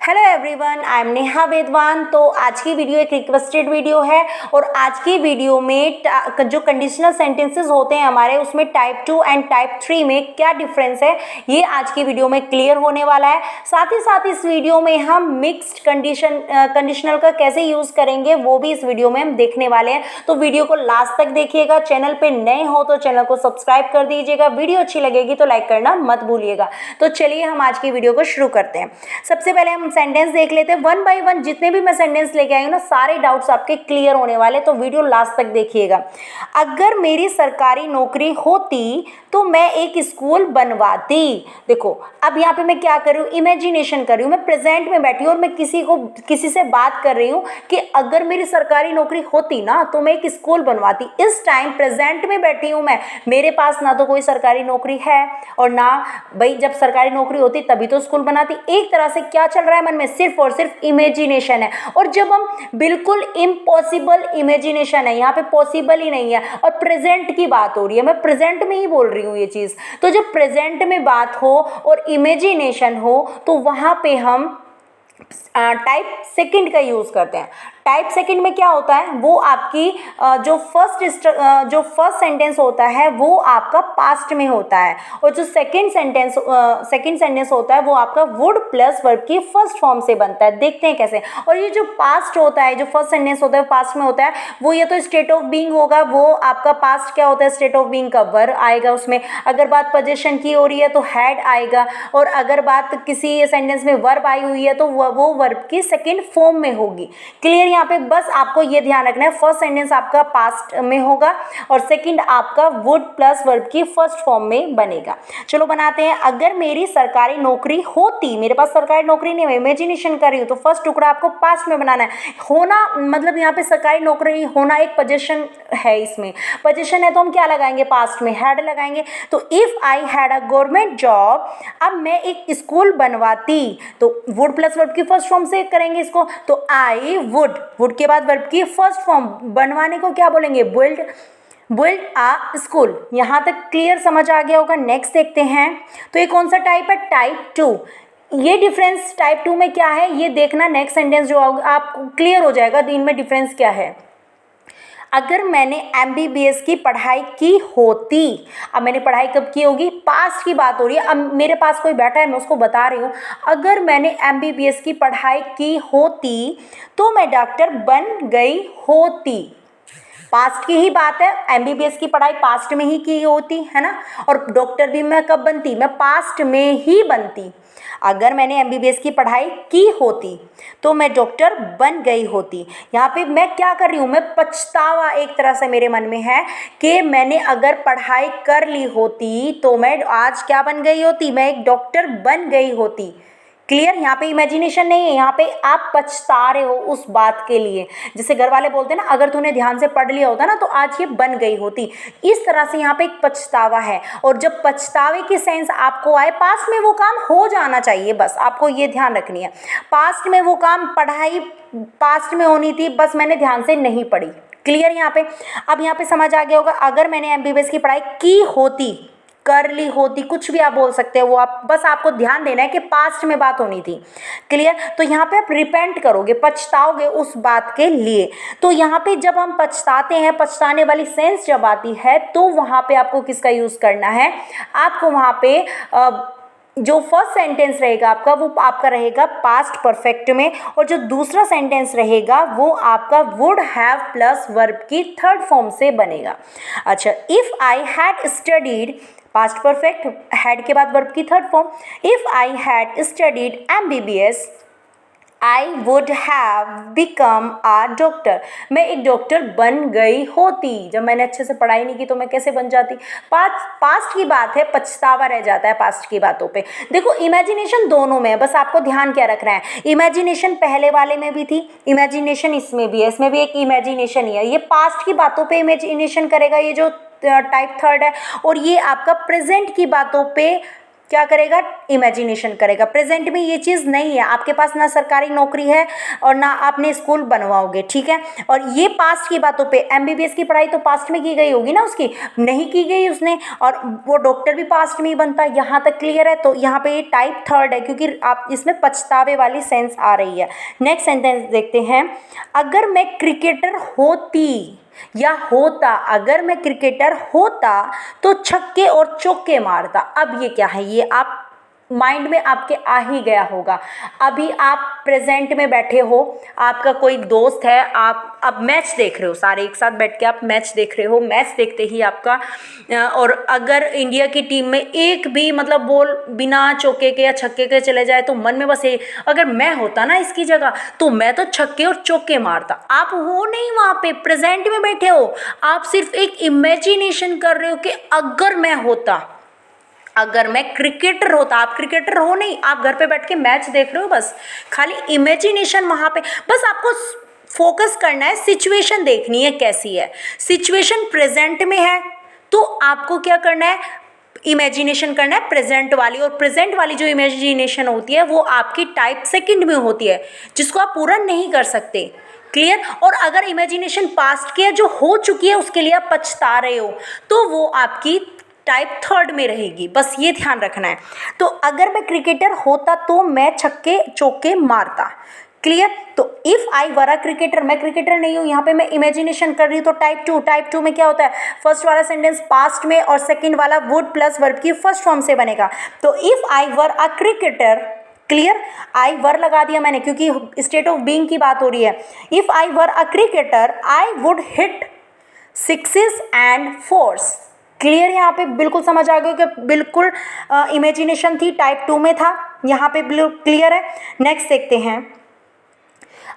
Hello everyone, I am Neha Vedwan. तो आज की वीडियो एक रिक्वेस्टेड वीडियो है और आज की वीडियो में जो कंडीशनल सेंटेंसेस होते हैं हमारे, उसमें टाइप 2 एंड टाइप 3 में क्या डिफरेंस है ये आज की वीडियो में क्लियर होने वाला है। साथ ही साथ इस वीडियो में हम मिक्स्ड कंडीशनल का कैसे यूज़ करेंगे वो भी इस वीडियो में हम देखने वाले हैं। तो वीडियो को लास्ट तक देखिएगा। चैनल पर नए हो तो चैनल को सब्सक्राइब कर दीजिएगा। वीडियो अच्छी लगेगी तो लाइक करना मत भूलिएगा। तो चलिए हम आज की वीडियो को शुरू करते हैं। सबसे पहले हम सेंटेंस देख लेते हैं वन बाय वन। जितने भी मैं सेंटेंस लेके आई हूँ ना, सारे डाउट्स आपके क्लियर होने वाले, तो वीडियो लास्ट तक देखिएगा। अगर मेरी सरकारी नौकरी होती तो मैं एक स्कूल बनवाती। देखो अब यहाँ पे मैं क्या कर रही हूँ, इमेजिनेशन कर रही हूँ। मैं प्रेजेंट में बैठी हूँ और मैं किसी से बात कर रही हूँ कि अगर मेरी सरकारी नौकरी होती ना तो मैं एक स्कूल बनवाती। इस टाइम प्रेजेंट में बैठी हूँ मैं, मेरे पास ना तो कोई सरकारी नौकरी है और ना भाई जब सरकारी नौकरी होती तभी तो स्कूल बनाती। एक तरह से क्या चल रहा है मन में, सिर्फ और सिर्फ इमेजिनेशन है। और जब हम बिल्कुल इम्पॉसिबल इमेजिनेशन है, यहाँ पे पॉसिबल ही नहीं है और प्रेजेंट की बात हो रही है, मैं प्रेजेंट में ही बोल रही हूँ ये चीज़। तो जब प्रेजेंट में बात हो और इमेजिनेशन हो तो वहाँ पे हम टाइप सेकंड का यूज़ करते हैं। टाइप सेकंड में क्या होता है, वो आपकी जो फर्स्ट सेंटेंस होता है वो आपका पास्ट में होता है और जो सेकंड सेंटेंस होता है वो आपका वुड प्लस वर्ब की फर्स्ट फॉर्म से बनता है। देखते हैं कैसे। और ये जो पास्ट होता है, जो फर्स्ट सेंटेंस होता है पास्ट में होता है, वो ये तो स्टेट ऑफ बीइंग होगा। वो आपका पास्ट क्या होता है, स्टेट ऑफ बीइंग का वर्ब आएगा उसमें। अगर बात पोजीशन की हो रही है तो हैड आएगा और अगर बात किसी सेंटेंस में वर्ब आई हुई है तो वो वर्ब की सेकंड फॉर्म में होगी। क्लियर। यहाँ पे बस आपको ये ध्यान रखना है, फर्स्ट सेंटेंस आपका पास्ट में होगा और सेकंड आपका वुड प्लस वर्ब की फर्स्ट फॉर्म में बनेगा। चलो बनाते हैं। अगर मेरी सरकारी नौकरी होती, मेरे पास सरकारी नौकरी नहीं है, इमेजिनेशन कर रही हूँ, तो फर्स्ट टुकड़ा आपको पास्ट में बनाना है। होना मतलब यहाँ पे सरकारी नौकरी होना एक पोजीशन है, इसमें पोजीशन है तो हम क्या लगाएंगे, पास्ट में हैड लगाएंगे। तो if I had a government job, अब मैं एक स्कूल बनवाती, तो वुड प्लस वर्ब की फर्स्ट फॉर्म से करेंगे इसको। तो आई वुड के बाद वर्ब की फर्स्ट फॉर्म, बनवाने को क्या बोलेंगे, बिल्ड अ स्कूल। यहाँ तक क्लियर समझ आ गया होगा। नेक्स्ट देखते हैं। तो ये कौन सा टाइप है, टाइप 2। ये डिफरेंस टाइप 2 में क्या है ये देखना। नेक्स्ट सेंटेंस जो आप क्लियर हो जाएगा इनमें डिफरेंस क्या है। अगर मैंने MBBS की पढ़ाई की होती, अब मैंने पढ़ाई कब की होगी, पास्ट की बात हो रही है। अब मेरे पास कोई बैठा है, मैं उसको बता रही हूँ, अगर मैंने MBBS की पढ़ाई की होती तो मैं डॉक्टर बन गई होती। पास्ट की ही बात है, MBBS की पढ़ाई पास्ट में ही की होती है ना, और डॉक्टर भी मैं कब बनती, मैं पास्ट में ही बनती। अगर मैंने MBBS की पढ़ाई की होती तो मैं डॉक्टर बन गई होती। यहाँ पे मैं क्या कर रही हूँ, मैं पछतावा एक तरह से मेरे मन में है कि मैंने अगर पढ़ाई कर ली होती तो मैं आज क्या बन गई होती, मैं एक डॉक्टर बन गई होती। क्लियर। यहाँ पे इमेजिनेशन नहीं है, यहाँ पे आप पछता रहे हो उस बात के लिए। जैसे घर वाले बोलते हैं ना, अगर तूने ध्यान से पढ़ लिया होता ना तो आज ये बन गई होती। इस तरह से यहाँ पे एक पछतावा है। और जब पछतावे की सेंस आपको आए, पास्ट में वो काम हो जाना चाहिए, बस आपको ये ध्यान रखनी है। पास्ट में वो काम, पढ़ाई पास्ट में होनी थी, बस मैंने ध्यान से नहीं पढ़ी। क्लियर यहाँ पे। अब यहाँ पे समझ आ गया होगा, अगर मैंने MBBS की पढ़ाई की होती, कर ली होती, कुछ भी आप बोल सकते हो, वो आप बस आपको ध्यान देना है कि पास्ट में बात होनी थी। क्लियर। तो यहाँ पे आप रिपेंट करोगे, पछताओगे उस बात के लिए। तो यहाँ पे जब हम पछताते हैं, पछताने वाली सेंस जब आती है तो वहाँ पे आपको किसका यूज़ करना है, आपको वहाँ पे जो फर्स्ट सेंटेंस रहेगा आपका वो आपका रहेगा पास्ट परफेक्ट में, और जो दूसरा सेंटेंस रहेगा वो आपका वुड हैव प्लस वर्ब की थर्ड फॉर्म से बनेगा। अच्छा, if I had studied, past perfect, had के बाद वर्ब की third form. If I had studied MBBS I would have become a doctor, मैं एक डॉक्टर बन गई होती। जब मैंने अच्छे से पढ़ाई नहीं की तो मैं कैसे बन जाती। पास्ट की बात है, पछतावा रह जाता है पास्ट की बातों पे। देखो इमेजिनेशन दोनों में है, बस आपको ध्यान क्या रखना है। इमेजिनेशन पहले वाले में भी थी, इमेजिनेशन इसमें भी है, इसमें भी एक इमेजिनेशन ही है। ये पास्ट की बातों पे इमेजिनेशन करेगा, ये जो टाइप थर्ड है, और ये आपका प्रेजेंट की बातों पे क्या करेगा, इमेजिनेशन करेगा। प्रेजेंट में ये चीज़ नहीं है, आपके पास ना सरकारी नौकरी है और ना आपने स्कूल बनवाओगे, ठीक है। और ये पास्ट की बातों पे, एमबीबीएस की पढ़ाई तो पास्ट में की गई होगी ना, उसकी नहीं की गई उसने, और वो डॉक्टर भी पास्ट में ही बनता, यहाँ तक क्लियर है। तो यहाँ पे ये टाइप थर्ड है, क्योंकि आप इसमें पछतावे वाली सेंस आ रही है। नेक्स्ट सेंटेंस देखते हैं, अगर मैं क्रिकेटर होती या होता, अगर मैं क्रिकेटर होता तो छक्के और चौके मारता। अब ये क्या है, ये आप माइंड में आपके आ ही गया होगा। अभी आप प्रेजेंट में बैठे हो, आपका कोई दोस्त है, आप अब मैच देख रहे हो, सारे एक साथ बैठ के आप मैच देख रहे हो। मैच देखते ही आपका और अगर इंडिया की टीम में एक भी मतलब बॉल बिना चौके के या छक्के के चले जाए तो मन में बस ये, अगर मैं होता ना इसकी जगह तो मैं तो छक्के और चौके मारता। आप हो नहीं वहाँ पे, प्रेजेंट में बैठे हो, आप सिर्फ एक इमेजिनेशन कर रहे हो कि अगर मैं होता, अगर मैं क्रिकेटर होता। आप क्रिकेटर हो नहीं, आप घर पे बैठ के मैच देख रहे हो, बस खाली इमेजिनेशन वहाँ पे। बस आपको फोकस करना है, सिचुएशन देखनी है कैसी है। सिचुएशन प्रेजेंट में है तो आपको क्या करना है, इमेजिनेशन करना है प्रेजेंट वाली। और प्रेजेंट वाली जो इमेजिनेशन होती है वो आपकी टाइप सेकंड में होती है, जिसको आप पूरा नहीं कर सकते। क्लियर। और अगर इमेजिनेशन पास्ट की है, जो हो चुकी है, उसके लिए आप पछता रहे हो, तो वो आपकी टाइप थर्ड में रहेगी। बस ये ध्यान रखना है। तो अगर मैं क्रिकेटर होता तो मैं छक्के चौके मारता। क्लियर। तो if I were a cricketer, मैं क्रिकेटर नहीं हूँ, यहाँ पे मैं इमेजिनेशन कर रही हूँ। तो टाइप टू में क्या होता है, फर्स्ट वाला सेंटेंस पास्ट में और सेकंड वाला वुड प्लस वर्ब की फर्स्ट फॉर्म से बनेगा। तो if I were a cricketer, clear, I were लगा दिया मैंने क्योंकि स्टेट ऑफ बीइंग की बात हो रही है। If I were a cricketer I would hit sixes and force. Clear. यहाँ पे बिल्कुल समझ आ गया कि बिल्कुल इमेजिनेशन थी, टाइप टू में था, यहाँ पे क्लियर है। नेक्स्ट देखते हैं,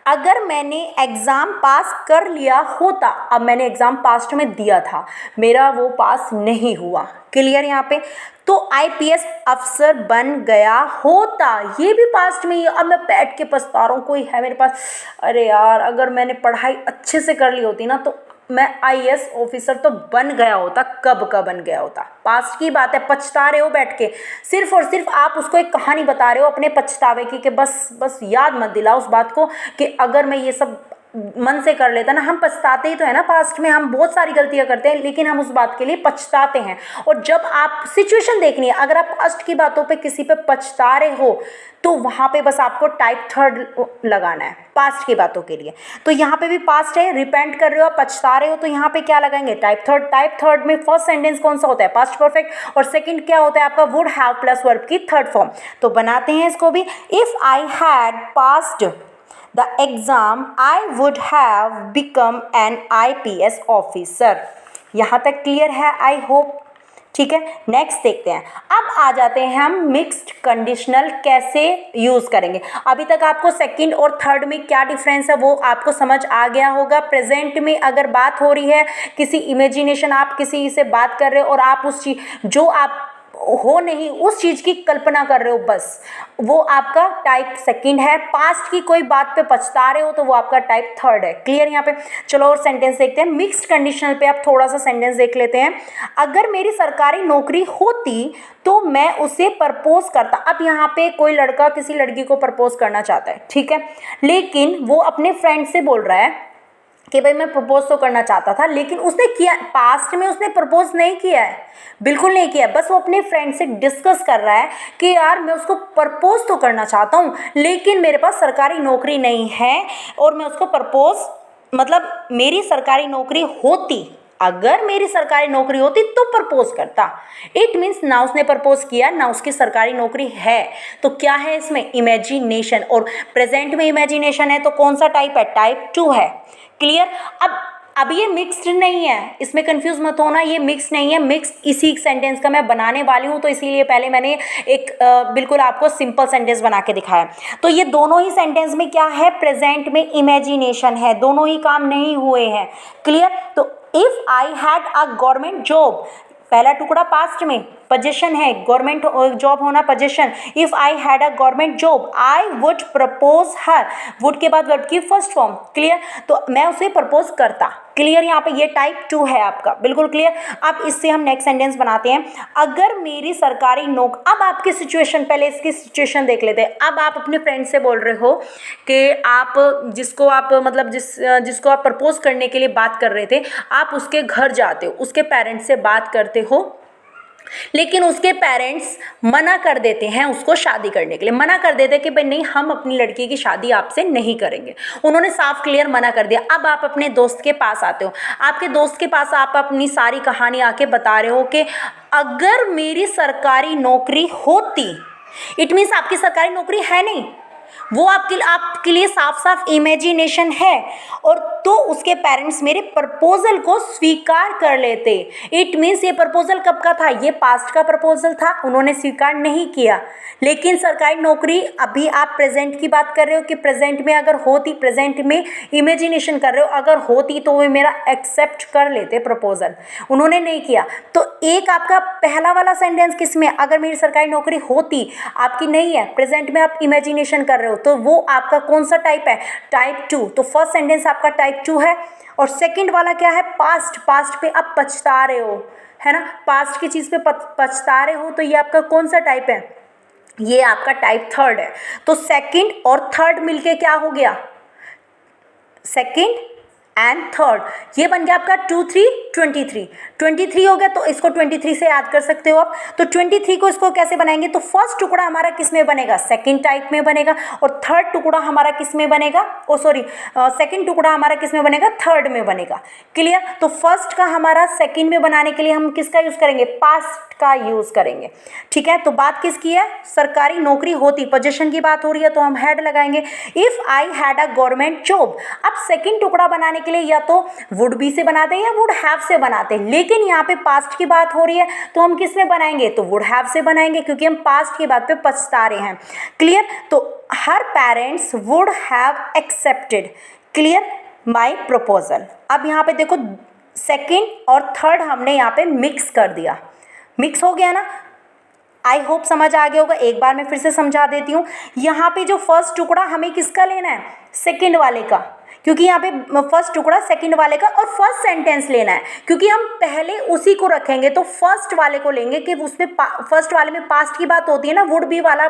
अगर मैंने एग्ज़ाम पास कर लिया होता। अब मैंने एग्ज़ाम पास्ट में दिया था, मेरा वो पास नहीं हुआ। क्लियर यहाँ पे। तो आईपीएस अफसर बन गया होता, ये भी पास्ट में ही। अब मैं बैठ के पछता रहा हूँ, कोई है मेरे पास, अरे यार अगर मैंने पढ़ाई अच्छे से कर ली होती ना तो मैं आईएएस ऑफिसर तो बन गया होता। कब का बन गया होता, पास्ट की बात है। पछता रहे हो बैठ के, सिर्फ और सिर्फ आप उसको एक कहानी बता रहे हो अपने पछतावे की, कि बस याद मत दिलाओ उस बात को कि अगर मैं ये सब मन से कर लेता ना। हम पछताते ही तो है ना, पास्ट में हम बहुत सारी गलतियां करते हैं, लेकिन हम उस बात के लिए पछताते हैं। और जब आप सिचुएशन देखनी है, अगर आप पास्ट की बातों पे किसी पे पछता रहे हो तो वहाँ पे बस आपको टाइप थर्ड लगाना है पास्ट की बातों के लिए। तो यहाँ पे भी पास्ट है, रिपेंट कर रहे हो, पछता रहे हो, तो यहाँ पे क्या लगाएंगे, टाइप थर्ड। टाइप थर्ड में फर्स्ट सेंटेंस कौन सा होता है, पास्ट परफेक्ट, और सेकंड क्या होता है आपका, वुड हैव प्लस वर्ब की थर्ड फॉर्म। तो बनाते हैं इसको भी, if I had passed the exam I would have become an IPS officer। यहाँ तक क्लियर है, आई होप। ठीक है। नेक्स्ट देखते हैं, अब आ जाते हैं हम मिक्स्ड कंडीशनल कैसे यूज़ करेंगे। अभी तक आपको सेकंड और थर्ड में क्या डिफरेंस है वो आपको समझ आ गया होगा। प्रेजेंट में अगर बात हो रही है, किसी इमेजिनेशन, आप किसी से बात कर रहे हो और आप उस चीज जो आप हो नहीं उस चीज की कल्पना कर रहे हो, बस वो आपका टाइप सेकंड है। पास्ट की कोई बात पे पछता रहे हो तो वो आपका टाइप थर्ड है। क्लियर यहाँ पे। चलो और सेंटेंस देखते हैं। मिक्स्ड कंडीशनल पे आप थोड़ा सा सेंटेंस देख लेते हैं। अगर मेरी सरकारी नौकरी होती तो मैं उसे प्रपोज करता। अब यहाँ पे कोई लड़का किसी लड़की को प्रपोज करना चाहता है, ठीक है, लेकिन वो अपने फ्रेंड से बोल रहा है कि भाई मैं प्रपोज तो करना चाहता था, लेकिन उसने किया, पास्ट में उसने प्रपोज नहीं किया है, बिल्कुल नहीं किया। बस वो अपने फ्रेंड से डिस्कस कर रहा है कि यार मैं उसको प्रपोज तो करना चाहता हूँ, लेकिन मेरे पास सरकारी नौकरी नहीं है और मैं उसको प्रपोज, मतलब मेरी सरकारी नौकरी होती, अगर मेरी सरकारी नौकरी होती तो प्रपोज करता। इट मीन्स ना उसने प्रपोज किया ना उसकी सरकारी नौकरी है, तो क्या है इसमें, इमेजिनेशन। और प्रेजेंट में इमेजिनेशन है तो कौन सा टाइप है, टाइप टू है। क्लियर। अब ये मिक्स्ड नहीं है, इसमें कंफ्यूज मत होना, ये मिक्स नहीं है। मिक्स इसी सेंटेंस का मैं बनाने वाली हूँ, तो इसीलिए पहले मैंने एक बिल्कुल आपको सिंपल सेंटेंस बना के दिखाया। तो ये दोनों ही सेंटेंस में क्या है, प्रेजेंट में इमेजिनेशन है, दोनों ही काम नहीं हुए हैं। क्लियर। तो if I had a government job, पहला टुकड़ा पास्ट में, पोजीशन है, गवर्नमेंट जॉब होना position. If I had a government job I would propose her, would के बाद वर्ब की फर्स्ट फॉर्म, क्लियर, तो मैं उसे प्रपोज करता, क्लियर। यहाँ पे ये टाइप 2 है आपका, बिल्कुल क्लियर। अब इससे हम नेक्स्ट सेंटेंस बनाते हैं, अगर मेरी सरकारी अब आपकी सिचुएशन, पहले इसकी सिचुएशन देख लेते हैं। अब आप अपने फ्रेंड से बोल रहे हो कि आप जिसको आप मतलब जिसको आप प्रपोज करने के लिए बात कर रहे थे, आप उसके घर जाते हो, उसके पेरेंट्स से बात करते हो, लेकिन उसके पेरेंट्स मना कर देते हैं उसको शादी करने के लिए, मना कर देते हैं कि भाई नहीं, हम अपनी लड़की की शादी आपसे नहीं करेंगे। उन्होंने साफ क्लियर मना कर दिया। अब आप अपने दोस्त के पास आते हो, आपके दोस्त के पास आप अपनी सारी कहानी आके बता रहे हो कि अगर मेरी सरकारी नौकरी होती, इट मीन्स आपकी सरकारी नौकरी है नहीं, वो आपके लिए साफ साफ इमेजिनेशन है, और तो उसके पेरेंट्स मेरे प्रपोजल को स्वीकार कर लेते। इट मीन्स ये प्रपोजल कब का था, ये पास्ट का प्रपोजल था, उन्होंने स्वीकार नहीं किया। लेकिन सरकारी नौकरी, अभी आप प्रेजेंट की बात कर रहे हो कि प्रेजेंट में अगर होती, प्रेजेंट में इमेजिनेशन कर रहे हो, अगर होती तो वो मेरा एक्सेप्ट कर लेते प्रपोजल, उन्होंने नहीं किया। तो एक आपका पहला वाला सेंटेंस किसमें, अगर मेरी सरकारी नौकरी होती, आपकी नहीं है, प्रेजेंट में आप इमेजिनेशन कर रहे हो, तो वो आपका कौन सा टाइप है, टाइप 2। तो फर्स्ट सेंटेंस आपका टाइप 2 है। और सेकंड वाला क्या है, पास्ट, पास्ट पे आप पछता रहे हो, है ना, पास्ट की चीज़ पे पछता रहे हो, तो ये आपका कौन सा टाइप है, ये आपका टाइप 3 है। तो सेकंड और थर्ड मिलके क्या हो गया, सेकंड एंड थर्ड, ये बन गया आपका 2 3 23, 23 हो गया। तो इसको 23 से याद कर सकते हो आप। तो 23 को इसको कैसे बनाएंगे, तो फर्स्ट टुकड़ा हमारा किस में बनेगा, सेकंड टाइप में बनेगा, और थर्ड टुकड़ा हमारा किस में बनेगा, सेकंड टुकड़ा हमारा किस में बनेगा, थर्ड में बनेगा, क्लियर। तो फर्स्ट का हमारा सेकंड में बनाने के लिए हम किसका यूज करेंगे, पास्ट का यूज करेंगे, ठीक है। तो बात किसकी है, सरकारी नौकरी होती, पोजीशन की बात हो रही है, तो हम हैड लगाएंगे। If I had a government job, अब सेकंड टुकड़ा बनाने के लिए या तो वुड बी से बनाते हैं या वुड हैव से बनाते हैं, लेकिन यहाँ पे पास्ट की बात हो रही है, तो हम किस में बनाएंगे, तो वुड हैव से बनाएंगे, क्योंकि हम पास्ट की बात पे पछता रहे हैं, क्लियर। तो her parents would have accepted, clear, my proposal. अब यहाँ पे देखो सेकंड और थर्ड हमने यहाँ पे मिक्स कर दिया, मिक्स हो गया ना, आई होप समझ आ गया होगा। एक बार मैं फिर से समझा देती हूँ। यहाँ पे जो फर्स्ट टुकड़ा हमें किसका लेना है, सेकंड वाले का, क्योंकि यहाँ पे फर्स्ट टुकड़ा सेकंड वाले का, और फर्स्ट सेंटेंस लेना है, क्योंकि हम पहले उसी को रखेंगे, तो फर्स्ट वाले को लेंगे कि उसमें फर्स्ट वाले में पास्ट की बात होती है ना, वुड बी वाला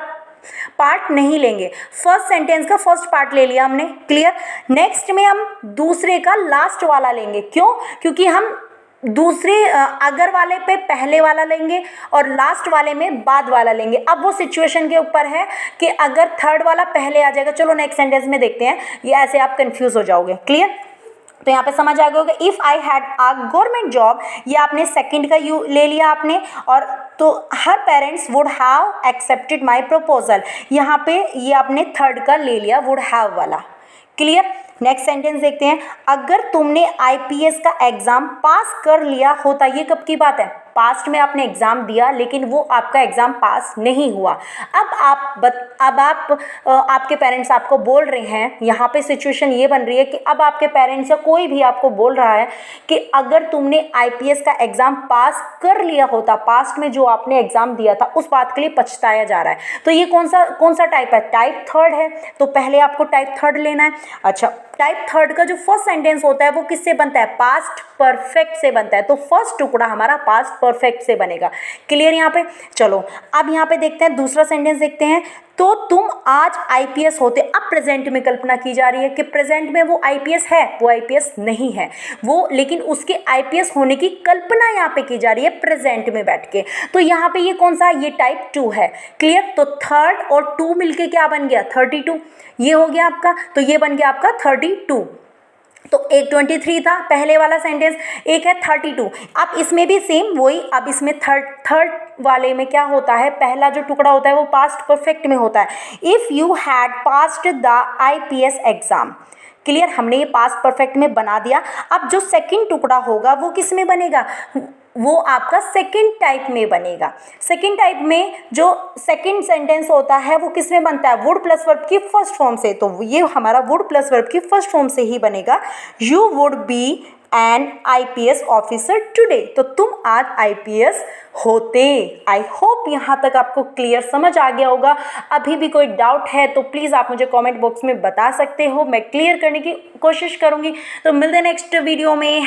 पार्ट नहीं लेंगे। फर्स्ट सेंटेंस का फर्स्ट पार्ट ले लिया हमने, क्लियर। नेक्स्ट में हम दूसरे का लास्ट वाला लेंगे, क्यों, क्योंकि हम दूसरे अगर वाले पे पहले वाला लेंगे और लास्ट वाले में बाद वाला लेंगे। अब वो सिचुएशन के ऊपर है कि अगर थर्ड वाला पहले आ जाएगा, चलो नेक्स्ट सेंटेंस में देखते हैं, ये ऐसे आप कंफ्यूज हो जाओगे, क्लियर। तो यहाँ पे समझ आ गया होगा, if I had a government job, ये आपने सेकंड का यू ले लिया आपने, और तो her parents would have accepted my proposal, यहाँ पे ये आपने थर्ड का ले लिया, वुड हैव वाला, क्लियर। नेक्स्ट सेंटेंस देखते हैं, अगर तुमने आईपीएस का एग्जाम पास कर लिया होता, ये कब की बात है, पास्ट में आपने एग्जाम दिया लेकिन वो आपका एग्जाम पास नहीं हुआ। अब आपके पेरेंट्स आपको बोल रहे हैं, यहाँ पे सिचुएशन ये बन रही है कि अब आपके पेरेंट्स या कोई भी आपको बोल रहा है कि अगर तुमने आईपीएस का एग्जाम पास कर लिया होता, पास्ट में जो आपने एग्जाम दिया था उस बात के लिए पछताया जा रहा है। तो ये कौन सा टाइप है, टाइप 3 है। तो पहले आपको टाइप 3 लेना है। अच्छा, टाइप 3 का जो फर्स्ट सेंटेंस होता है वो किससे बनता है, पास्ट परफेक्ट से बनता है। तो फर्स्ट टुकड़ा हमारा पास्ट परफेक्ट से बनेगा, क्लियर यहाँ पे। चलो अब यहाँ पे देखते हैं दूसरा सेंटेंस देखते हैं, तो तुम आज आईपीएस होते। अब प्रेजेंट में कल्पना की जा रही है कि प्रेजेंट में वो आईपीएस है, वो आईपीएस नहीं है वो, लेकिन उसके आईपीएस होने की कल्पना यहाँ पे की जा रही है प्रेजेंट में बैठ के। तो यहाँ पे ये कौन सा, ये टाइप 2 है, क्लियर। तो 3 और 2 मिलके क्या बन गया, 32, ये हो गया आपका। तो ये बन गया आपका 32। तो एक 23 था पहले वाला सेंटेंस, एक है 32। अब इसमें भी सेम वही, अब इसमें थर्ड वाले में क्या होता है, पहला जो टुकड़ा होता है वो पास्ट परफेक्ट में होता है। If you had passed the IPS exam, clear, हमने ये पास्ट परफेक्ट में बना दिया। अब जो सेकंड टुकड़ा होगा वो किस में बनेगा, वो आपका सेकंड टाइप में बनेगा। सेकंड टाइप में जो सेकंड सेंटेंस होता है वो किस में बनता है, वुड प्लस वर्ब की फर्स्ट फॉर्म से। तो ये हमारा वुड प्लस वर्ब की फर्स्ट फॉर्म से ही बनेगा। You would be an IPS officer today. तो तुम आज IPS होते। आई होप यहाँ तक आपको क्लियर समझ आ गया होगा। अभी भी कोई डाउट है तो प्लीज़ आप मुझे कमेंट बॉक्स में बता सकते हो, मैं क्लियर करने की कोशिश करूँगी। तो मिलते हैं नेक्स्ट वीडियो में।